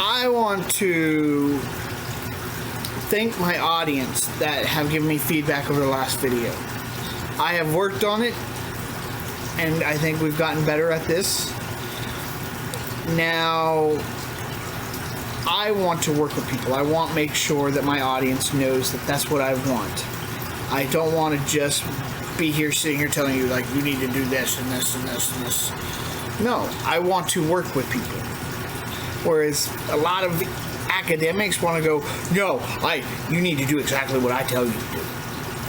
I want to thank my audience that have given me feedback over the last video. I have worked on it, and I think we've gotten better at this. Now, I want to work with people. I want to make sure that my audience knows that that's what I want. I don't want to just be here sitting here telling you, like, you need to do this and this and this and this. No, I want to work with people. Whereas a lot of academics want to go, no, you need to do exactly what I tell you to do.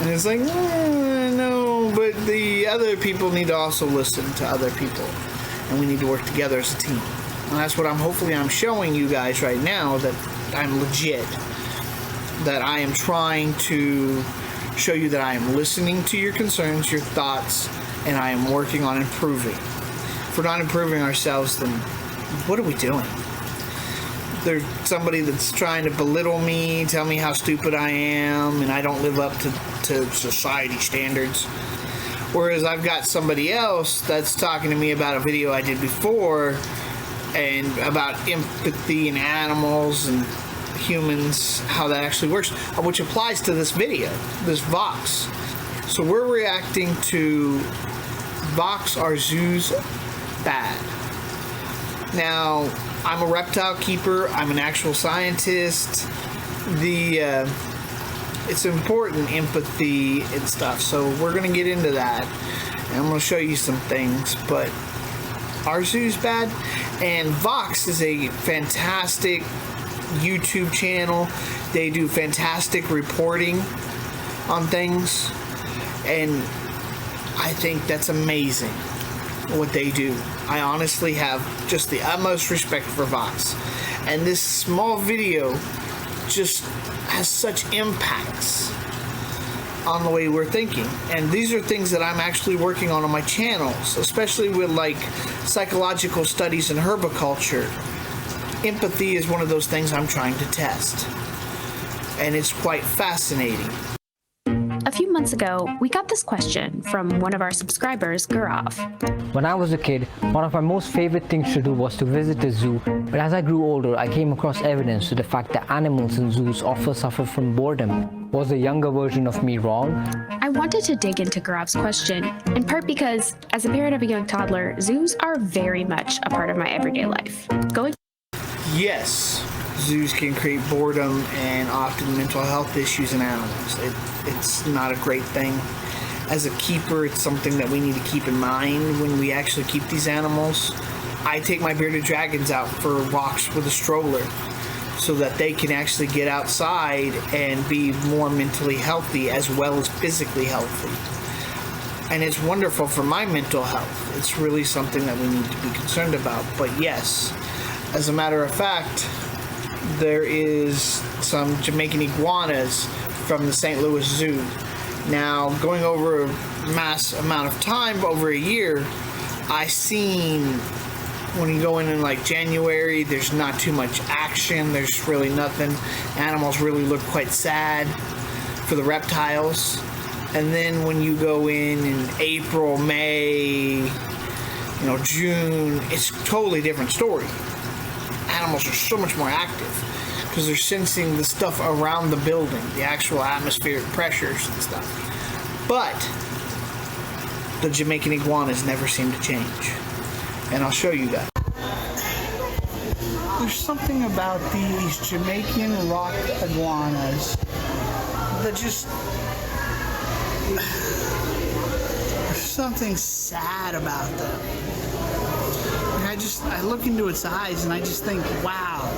And it's like, no, but the other people need to also listen to other people. And we need to work together as a team. And that's what hopefully I'm showing you guys right now, that I'm legit. That I am trying to show you that I am listening to your concerns, your thoughts, and I am working on improving. If we're not improving ourselves, then what are we doing? There's somebody that's trying to belittle me, tell me how stupid I am, and I don't live up to society standards. Whereas I've got somebody else that's talking to me about a video I did before, and about empathy in animals and humans, how that actually works, which applies to this video, this Vox. So we're reacting to Vox Are Zoos Bad. Now, I'm a reptile keeper. I'm an actual scientist. It's important, empathy and stuff. So we're going to get into that. And I'm going to show you some things. But Are Zoos Bad? And Vox is a fantastic YouTube channel. They do fantastic reporting on things. And I think that's amazing what they do. I honestly have just the utmost respect for Vox. And this small video just has such impacts on the way we're thinking. And these are things that I'm actually working on my channels, especially with like psychological studies in herbiculture. Empathy is one of those things I'm trying to test. And it's quite fascinating. A few months ago, we got this question from one of our subscribers, Gurav. When I was a kid, one of my most favorite things to do was to visit a zoo, but as I grew older, I came across evidence to the fact that animals in zoos often suffer from boredom. Was the younger version of me wrong? I wanted to dig into Gurav's question, in part because, as a parent of a young toddler, zoos are very much a part of my everyday life. Yes, zoos can create boredom and often mental health issues in animals. It's not a great thing. As a keeper, it's something that we need to keep in mind when we actually keep these animals. I take my bearded dragons out for walks with a stroller so that they can actually get outside and be more mentally healthy as well as physically healthy. And it's wonderful for my mental health. It's really something that we need to be concerned about. But yes, as a matter of fact, there is some Jamaican iguanas from the St. Louis Zoo. Now, going over a mass amount of time, over a year, I seen when you go in like January, there's not too much action. There's really nothing. Animals really look quite sad for the reptiles. And then when you go in April, May, June, it's a totally different story. Animals are so much more active because they're sensing the stuff around the building, the actual atmospheric pressures and stuff. But the Jamaican iguanas never seem to change. And I'll show you that. There's something about these Jamaican rock iguanas that just... there's something sad about them. And I look into its eyes and I just think, wow,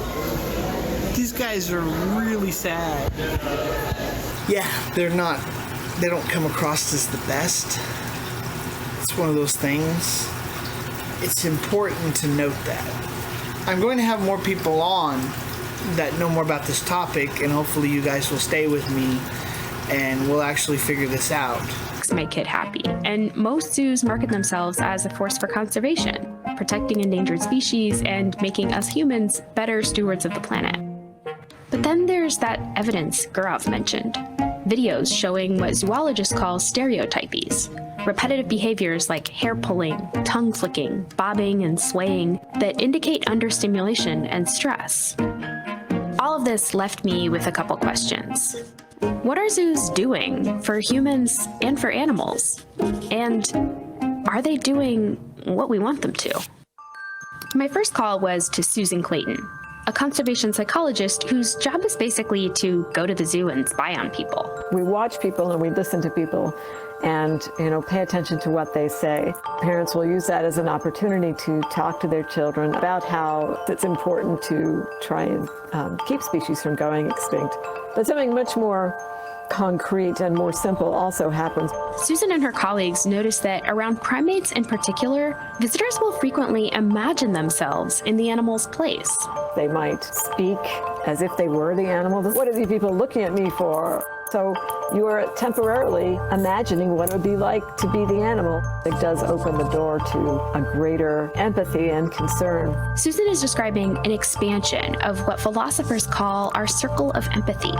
these guys are really sad. Yeah, they don't come across as the best. It's one of those things. It's important to note that. I'm going to have more people on that know more about this topic, and hopefully you guys will stay with me and we'll actually figure this out. My kid happy, and most zoos market themselves as a force for conservation, protecting endangered species and making us humans better stewards of the planet. But then there's that evidence Gurav mentioned. videos showing what zoologists call stereotypies, repetitive behaviors like hair pulling, tongue flicking, bobbing, and swaying that indicate understimulation and stress. All of this left me with a couple questions. What are zoos doing for humans and for animals? And are they doing what we want them to? My first call was to Susan Clayton, a conservation psychologist whose job is basically to go to the zoo and spy on people. We watch people and we listen to people and, pay attention to what they say. Parents will use that as an opportunity to talk to their children about how it's important to try and keep species from going extinct. But something much more concrete and more simple also happens. Susan and her colleagues noticed that around primates in particular, visitors will frequently imagine themselves in the animal's place. They might speak as if they were the animal. What are these people looking at me for? So you are temporarily imagining what it would be like to be the animal. It does open the door to a greater empathy and concern. Susan is describing an expansion of what philosophers call our circle of empathy.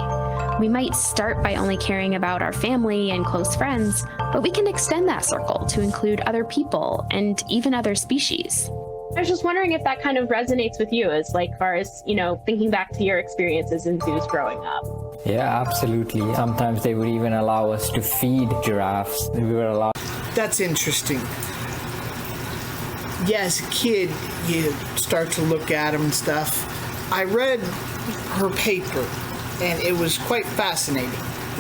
We might start by only caring about our family and close friends, but we can extend that circle to include other people and even other species. I was just wondering if that kind of resonates with you as far as, thinking back to your experiences in zoos growing up. Yeah, absolutely. Sometimes they would even allow us to feed giraffes. We were allowed. That's interesting. Yeah, as a kid, you start to look at them and stuff. I read her paper, and it was quite fascinating.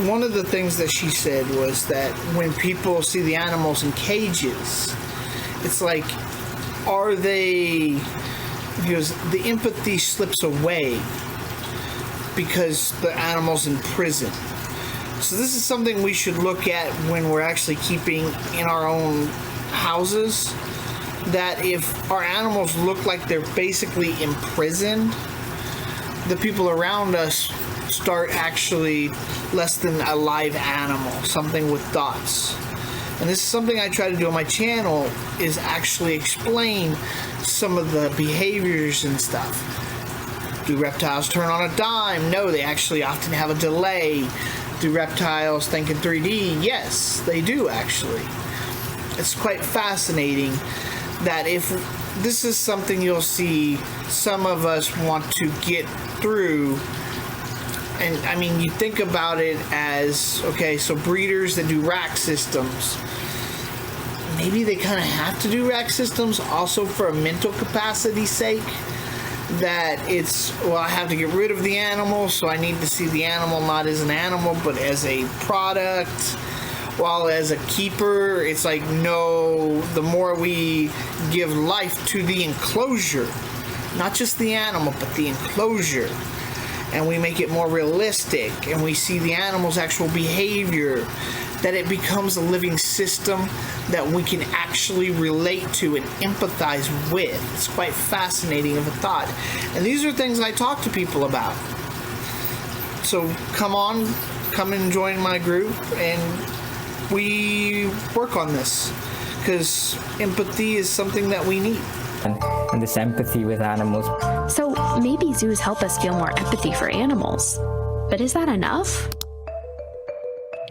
One of the things that she said was that when people see the animals in cages, it's like, are they, because the empathy slips away because the animal's in prison. So this is something we should look at when we're actually keeping in our own houses, that if our animals look like they're basically imprisoned, the people around us start actually less than a live animal, something with thoughts. And this is something I try to do on my channel, is actually explain some of the behaviors and stuff. Do reptiles turn on a dime? No, they actually often have a delay. Do reptiles think in 3D? Yes, they do actually. It's quite fascinating that if this is something you'll see some of us want to get through. And I mean, you think about it as, okay, so breeders that do rack systems, maybe they kind of have to do rack systems also for a mental capacity's sake. That it's, well, I have to get rid of the animal, so I need to see the animal not as an animal, but as a product. While as a keeper, it's like, no, the more we give life to the enclosure, not just the animal, but the enclosure, and we make it more realistic, and we see the animal's actual behavior, that it becomes a living system that we can actually relate to and empathize with. It's quite fascinating of a thought. And these are things I talk to people about. So come and join my group, and we work on this, because empathy is something that we need. And this empathy with animals. So maybe zoos help us feel more empathy for animals. But is that enough?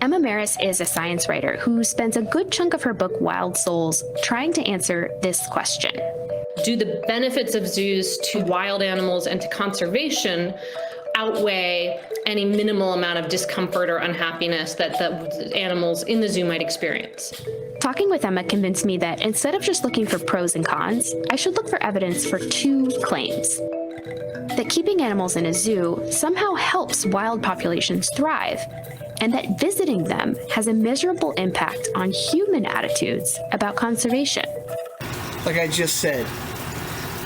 Emma Maris is a science writer who spends a good chunk of her book, Wild Souls, trying to answer this question. Do the benefits of zoos to wild animals and to conservation outweigh any minimal amount of discomfort or unhappiness that the animals in the zoo might experience? Talking with Emma convinced me that instead of just looking for pros and cons, I should look for evidence for two claims. That keeping animals in a zoo somehow helps wild populations thrive, and that visiting them has a measurable impact on human attitudes about conservation. Like I just said,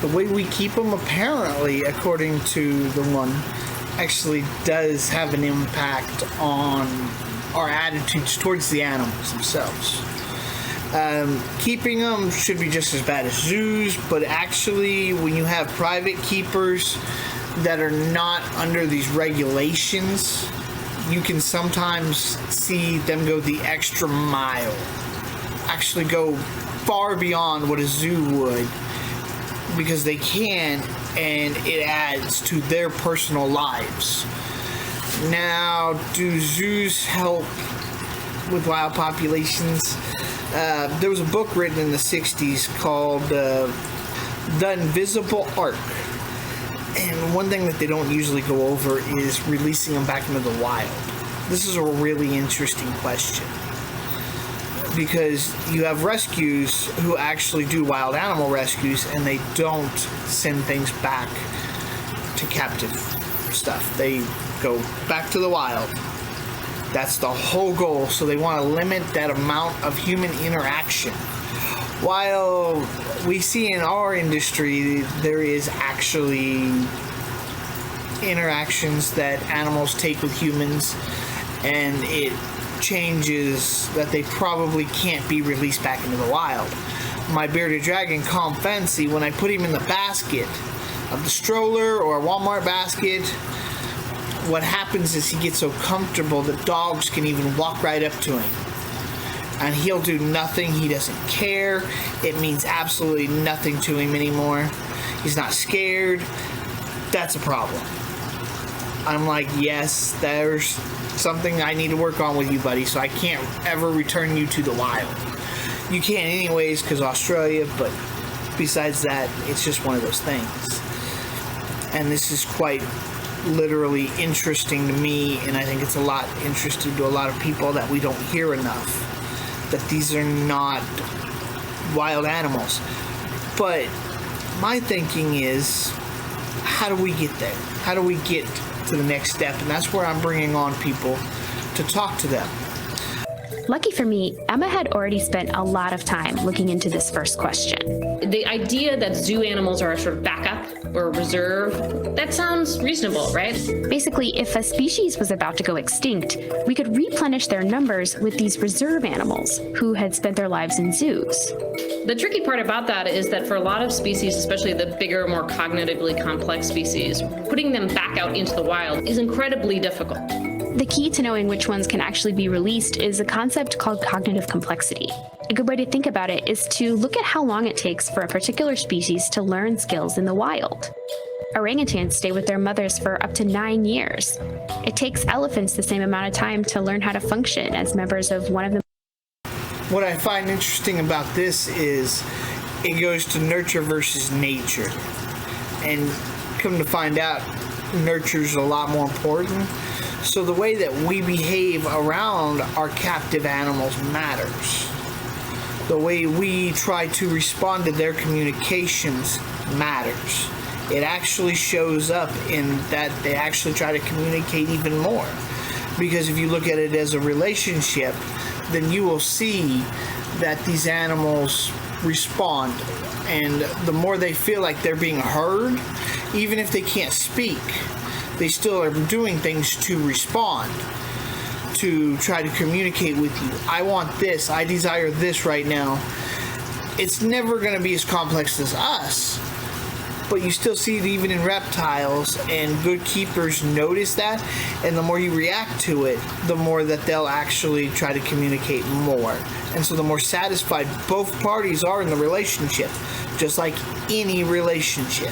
the way we keep them, apparently, according to the one, actually does have an impact on our attitudes towards the animals themselves. Keeping them should be just as bad as zoos, but actually when you have private keepers that are not under these regulations, you can sometimes see them go the extra mile, actually go far beyond what a zoo would, because they can, and it adds to their personal lives. Now, do zoos help with wild populations? There was a book written in the 60s called The Invisible Ark. And one thing that they don't usually go over is releasing them back into the wild. This is a really interesting question, because you have rescues who actually do wild animal rescues, and they don't send things back to captive stuff. They go back to the wild. That's the whole goal. So they want to limit that amount of human interaction. While we see in our industry, there is actually interactions that animals take with humans, and it changes that they probably can't be released back into the wild. My bearded dragon, Calm Fancy, when I put him in the basket of the stroller or a Walmart basket, what happens is he gets so comfortable that dogs can even walk right up to him. And he'll do nothing. He doesn't care. It means absolutely nothing to him anymore. He's not scared. That's a problem. I'm like, yes, there's something I need to work on with you, buddy, so I can't ever return you to the wild. You can't anyways, because Australia, but besides that, it's just one of those things. And this is quite literally interesting to me, and I think it's a lot interesting to a lot of people that we don't hear enough, that these are not wild animals. But my thinking is, how do we get there? How do we get to the next step? And that's where I'm bringing on people to talk to them. Lucky for me, Emma had already spent a lot of time looking into this first question. The idea that zoo animals are a sort of backup or reserve, that sounds reasonable, right? Basically, if a species was about to go extinct, we could replenish their numbers with these reserve animals who had spent their lives in zoos. The tricky part about that is that for a lot of species, especially the bigger, more cognitively complex species, putting them back out into the wild is incredibly difficult. The key to knowing which ones can actually be released is a concept called cognitive complexity. A good way to think about it is to look at how long it takes for a particular species to learn skills in the wild. Orangutans stay with their mothers for up to 9 years. It takes elephants the same amount of time to learn how to function as members of one of the... What I find interesting about this is it goes to nurture versus nature. And come to find out, nurture's a lot more important. So the way that we behave around our captive animals matters. The way we try to respond to their communications matters. It actually shows up in that they actually try to communicate even more. Because if you look at it as a relationship, then you will see that these animals respond. And the more they feel like they're being heard, even if they can't speak, they still are doing things to respond, to try to communicate with you. I want this. I desire this right now. It's never going to be as complex as us, but you still see it even in reptiles, and good keepers notice that, and the more you react to it, the more that they'll actually try to communicate more. And so the more satisfied both parties are in the relationship, just like any relationship.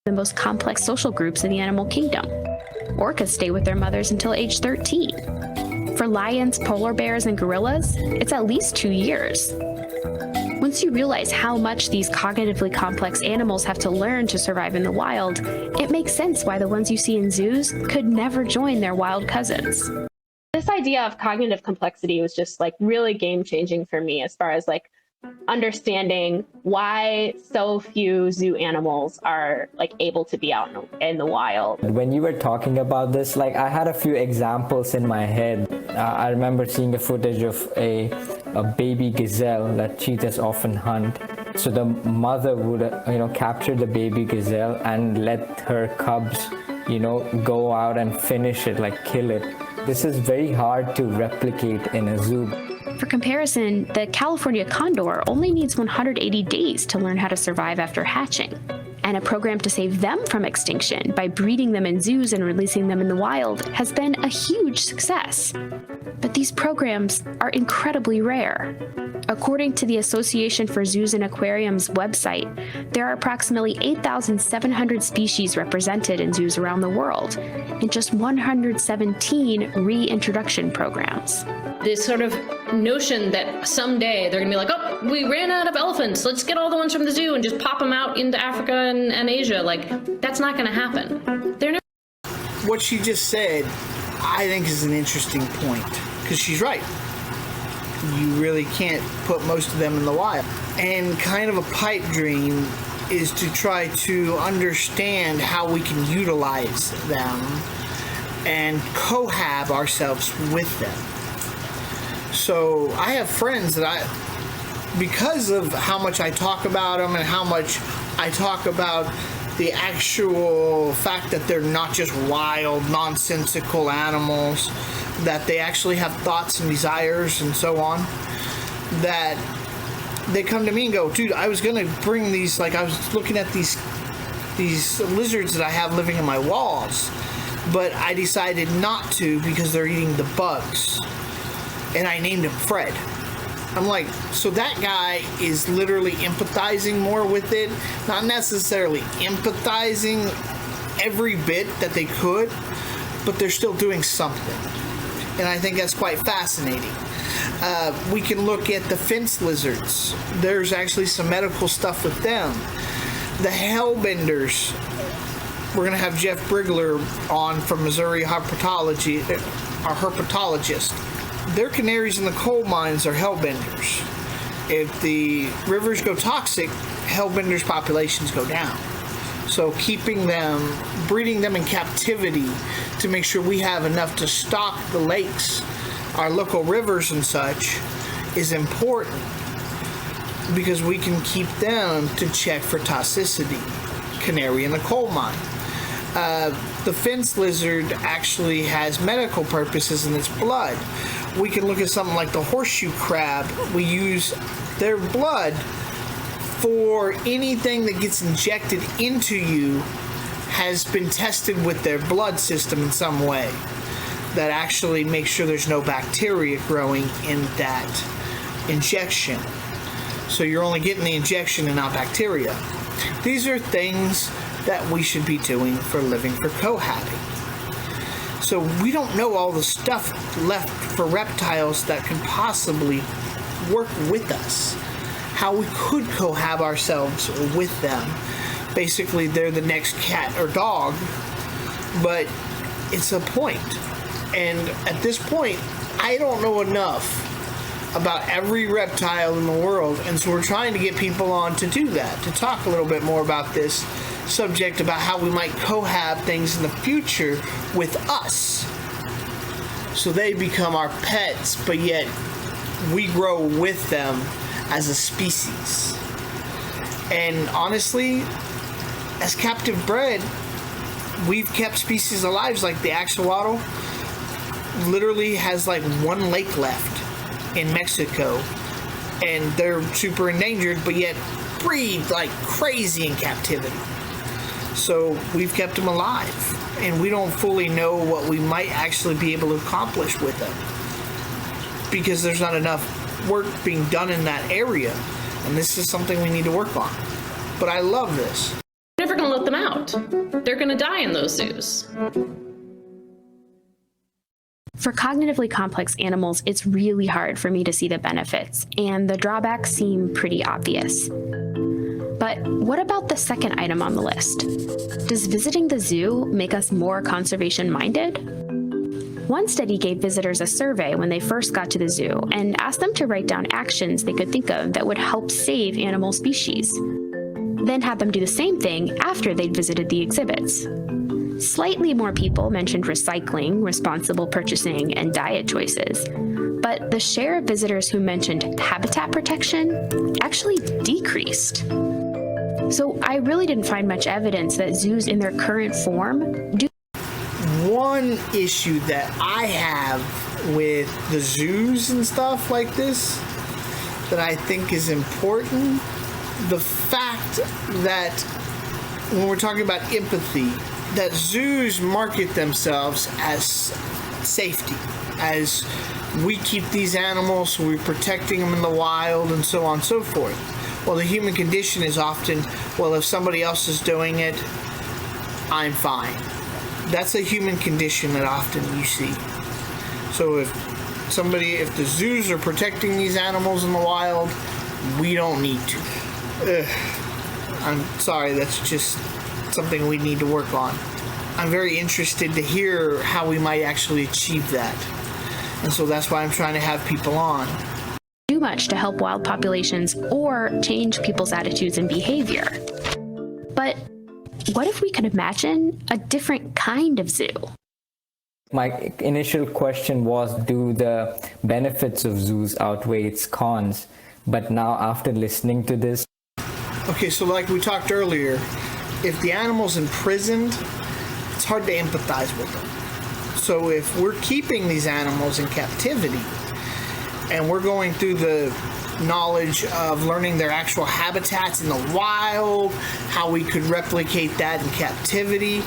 The most complex social groups in the animal kingdom. Orcas stay with their mothers until age 13. For lions, polar bears, and gorillas, it's at least 2 years. Once you realize how much these cognitively complex animals have to learn to survive in the wild, it makes sense why the ones you see in zoos could never join their wild cousins. This idea of cognitive complexity was just like really game-changing for me as far as like understanding why so few zoo animals are like able to be out in the wild. When you were talking about this, like I had a few examples in my head. I remember seeing a footage of a baby gazelle that cheetahs often hunt. So the mother would, capture the baby gazelle and let her cubs, go out and finish it, like kill it. This is very hard to replicate in a zoo. For comparison, the California condor only needs 180 days to learn how to survive after hatching. And a program to save them from extinction by breeding them in zoos and releasing them in the wild has been a huge success. But these programs are incredibly rare. According to the Association for Zoos and Aquariums website, there are approximately 8,700 species represented in zoos around the world, and just 117 reintroduction programs. This sort of notion that someday they're gonna be like, oh, we ran out of elephants, let's get all the ones from the zoo and just pop them out into Africa and Asia. Like, that's not gonna happen. They're never. What she just said, I think, is an interesting point, because she's right. You really can't put most of them in the wild. And kind of a pipe dream is to try to understand how we can utilize them and cohab ourselves with them. So I have friends that because of how much I talk about them and how much I talk about the actual fact that they're not just wild, nonsensical animals, that they actually have thoughts and desires and so on, that they come to me and go, dude, I was going to bring these, like I was looking at these lizards that I have living in my walls, but I decided not to because they're eating the bugs. And I named him Fred. I'm like, so that guy is literally empathizing more with it, not necessarily empathizing every bit that they could, but they're still doing something. And I think that's quite fascinating. We can look at the fence lizards. There's actually some medical stuff with them. The hellbenders, we're going to have Jeff Brigler on from Missouri Herpetology, our herpetologist. Their canaries in the coal mines are hellbenders. If the rivers go toxic, hellbenders' populations go down. So keeping them, breeding them in captivity to make sure we have enough to stock the lakes, our local rivers and such, is important because we can keep them to check for toxicity. Canary in the coal mine. The fence lizard actually has medical purposes in its blood. We can look at something like the horseshoe crab. We use their blood for anything that gets injected into you has been tested with their blood system in some way that actually makes sure there's no bacteria growing in that injection. So you're only getting the injection and not bacteria. These are things that we should be doing for living for cohabiting. So we don't know all the stuff left for reptiles that could possibly work with us. How we could cohab ourselves with them. Basically, they're the next cat or dog, but it's a point. And at this point, I don't know enough about every reptile in the world, and so we're trying to get people on to do that, to talk a little bit more about this subject, about how we might cohab things in the future with us. So they become our pets, but yet we grow with them as a species. And honestly, as captive bred, we've kept species alive, like the axolotl literally has like one lake left in Mexico, and they're super endangered, but yet breed like crazy in captivity. So we've kept them alive, and we don't fully know what we might actually be able to accomplish with them because there's not enough work being done in that area, and this is something we need to work on. But I love this. We're never going to let them out. They're going to die in those zoos. For cognitively complex animals, it's really hard for me to see the benefits, and the drawbacks seem pretty obvious. But what about the second item on the list? Does visiting the zoo make us more conservation-minded? One study gave visitors a survey when they first got to the zoo and asked them to write down actions they could think of that would help save animal species. Then had them do the same thing after they'd visited the exhibits. Slightly more people mentioned recycling, responsible purchasing, and diet choices, but the share of visitors who mentioned habitat protection actually decreased. So I really didn't find much evidence that zoos in their current form do. One issue that I have with the zoos and stuff like this that I think is important, the fact that when we're talking about empathy, that zoos market themselves as safety, as we keep these animals, so we're protecting them in the wild and so on and so forth. Well, the human condition is often, well, if somebody else is doing it, I'm fine. That's a human condition that often you see. So if the zoos are protecting these animals in the wild, we don't need to. I'm sorry, that's just something we need to work on. I'm very interested to hear how we might actually achieve that. And so that's why I'm trying to have people on. Do much to help wild populations or change people's attitudes and behavior. But what if we could imagine a different kind of zoo? My initial question was, do the benefits of zoos outweigh its cons? But now, after listening to this... Okay, so like we talked earlier, if the animal's imprisoned, it's hard to empathize with them. So if we're keeping these animals in captivity, and we're going through the knowledge of learning their actual habitats in the wild, how we could replicate that in captivity,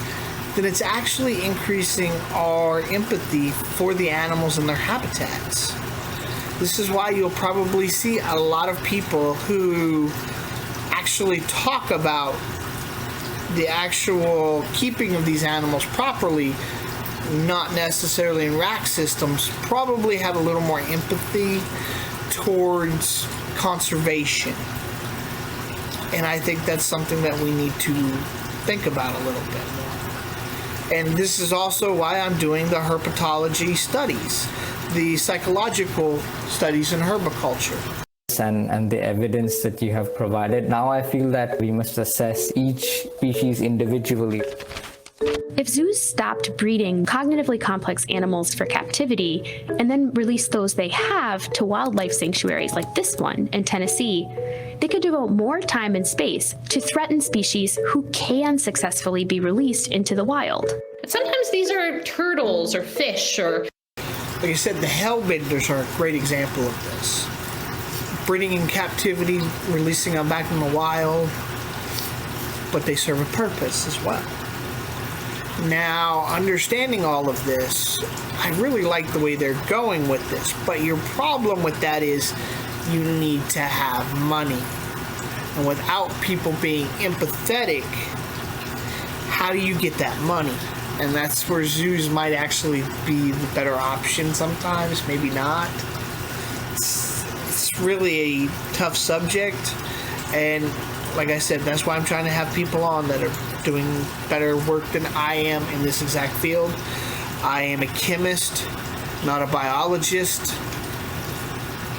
then it's actually increasing our empathy for the animals and their habitats. This is why you'll probably see a lot of people who actually talk about the actual keeping of these animals properly, not necessarily in rack systems, probably have a little more empathy towards conservation. And I think that's something that we need to think about a little bit more. And this is also why I'm doing the herpetology studies, the psychological studies in herbiculture. And the evidence that you have provided, now I feel that we must assess each species individually. If zoos stopped breeding cognitively complex animals for captivity and then released those they have to wildlife sanctuaries like this one in Tennessee, they could devote more time and space to threatened species who can successfully be released into the wild. Sometimes these are turtles or fish or... Like I said, the hellbenders are a great example of this. Breeding in captivity, releasing them back in the wild, but they serve a purpose as well. Now, understanding all of this, I really like the way they're going with this, but your problem with that is you need to have money. And without people being empathetic, how do you get that money? And that's where zoos might actually be the better option sometimes, maybe not. It's really a tough subject, and like I said, that's why I'm trying to have people on that are doing better work than I am in this exact field. I am a chemist, not a biologist,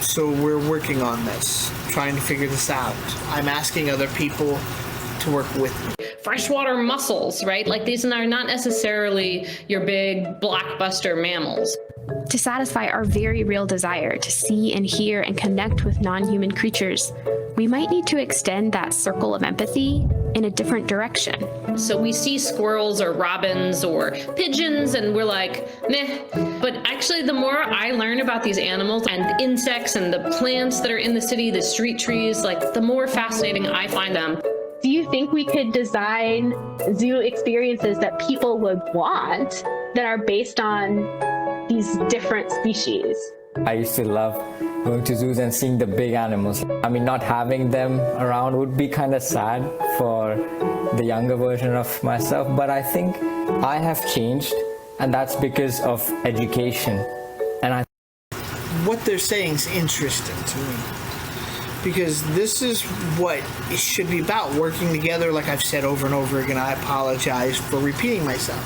so we're working on this, trying to figure this out. I'm asking other people to work with me. Freshwater mussels, right? Like these are not necessarily your big blockbuster mammals. To satisfy our very real desire to see and hear and connect with non-human creatures, we might need to extend that circle of empathy in a different direction. So we see squirrels or robins or pigeons and we're like, meh. But actually, the more I learn about these animals and insects and the plants that are in the city, the street trees, like the more fascinating I find them. Do you think we could design zoo experiences that people would want that are based on these different species? I used to love going to zoos and seeing the big animals. I mean, not having them around would be kind of sad for the younger version of myself, but I think I have changed, and that's because of education. And what they're saying is interesting to me, because this is what it should be about, working together. Like I've said over and over again, I apologize for repeating myself,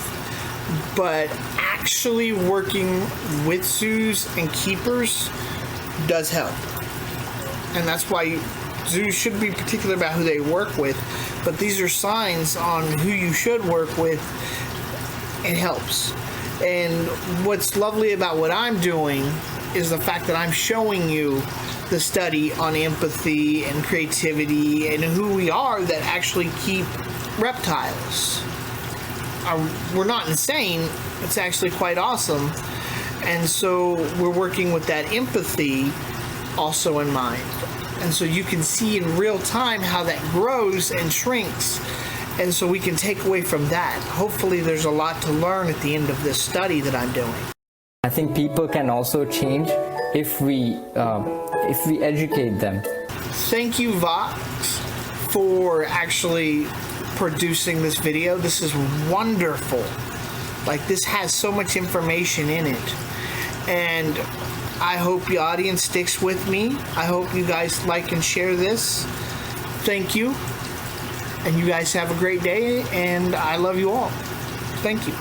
but actually working with zoos and keepers does help. And that's why zoos should be particular about who they work with, but these are signs on who you should work with. It helps. And what's lovely about what I'm doing is the fact that I'm showing you the study on empathy and creativity and who we are that actually keep reptiles. We're not insane. It's actually quite awesome. And so we're working with that empathy also in mind. And so you can see in real time how that grows and shrinks. And so we can take away from that. Hopefully there's a lot to learn at the end of this study that I'm doing. I think people can also change if we educate them. Thank you, Vox, for actually producing this video. This is wonderful. Like, this has so much information in it. And I hope the audience sticks with me. I hope you guys like and share this. Thank you. And you guys have a great day, and I love you all. Thank you.